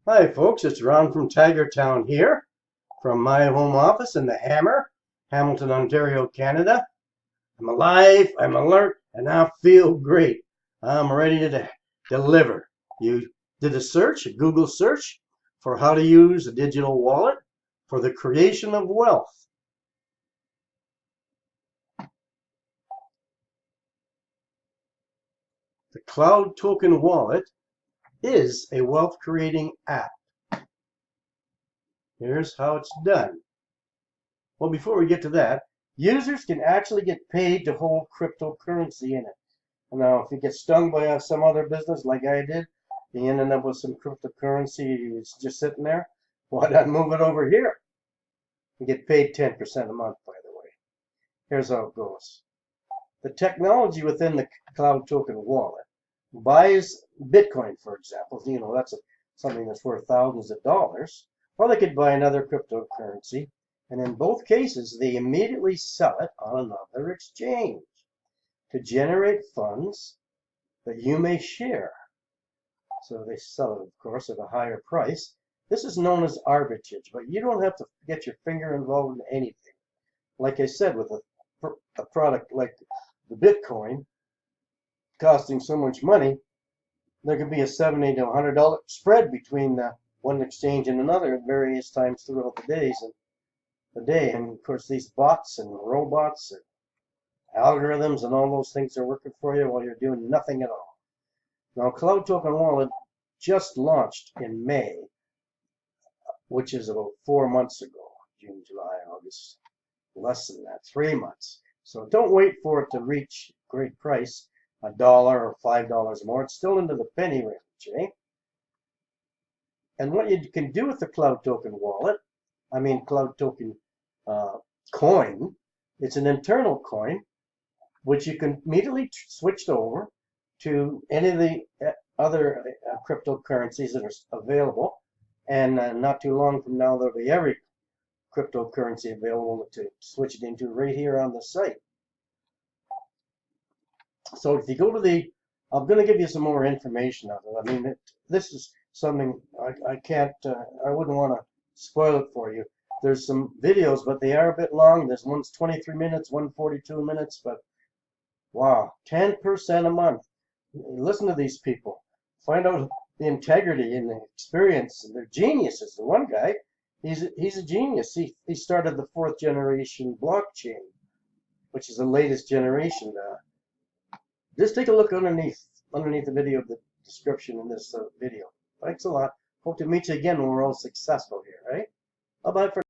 Hi folks, it's Ron from Tigertown here, from my home office in the Hammer, Hamilton, Ontario, Canada. I'm alive, I'm alert, and I feel great. I'm ready to deliver. You did a Google search, for how to use a digital wallet for the creation of wealth. The Cloud Token Wallet is a wealth creating app. Here's how it's done. Well, before we get to that, users can actually get paid to hold cryptocurrency in it. Now, if you get stung by some other business like I did, you ended up with some cryptocurrency, it's just sitting there, why not move it over here? You get paid 10% a month, by the way. Here's how it goes. The technology within the Cloud Token Wallet buys Bitcoin, for example. You know, that's something that's worth thousands of dollars. Or they could buy another cryptocurrency. And in both cases, they immediately sell it on another exchange to generate funds that you may share. So they sell it, of course, at a higher price. This is known as arbitrage, but you don't have to get your finger involved in anything. Like I said, with a product like the Bitcoin costing so much money, there could be a $70 to $100 spread between one exchange and another at various times throughout the day. And of course, these bots and robots and algorithms and all those things are working for you while you're doing nothing at all. Now, Cloud Token Wallet just launched in May, which is about 4 months ago. June, July, August, less than that, 3 months. So don't wait for it to reach great price, $1 or $5 more. It's still into the penny range, eh? And what you can do with the Cloud Token Wallet, Cloud Token coin, it's an internal coin, which you can immediately switch over to any of the other cryptocurrencies that are available. And not too long from now, there'll be every cryptocurrency available to switch it into right here on the site. So if you go to I'm going to give you some more information on it. This is something I wouldn't want to spoil it for you. There's some videos, but they are a bit long. There's one's 23 minutes, one 42 minutes, but wow, 10% a month. Listen to these people. Find out the integrity and the experience. They're geniuses. The one guy, he's a genius. He started the 4th generation blockchain, which is the latest generation. Just take a look underneath the video of the description in this video. Thanks a lot. Hope to meet you again when we're all successful here, right? Bye-bye for now.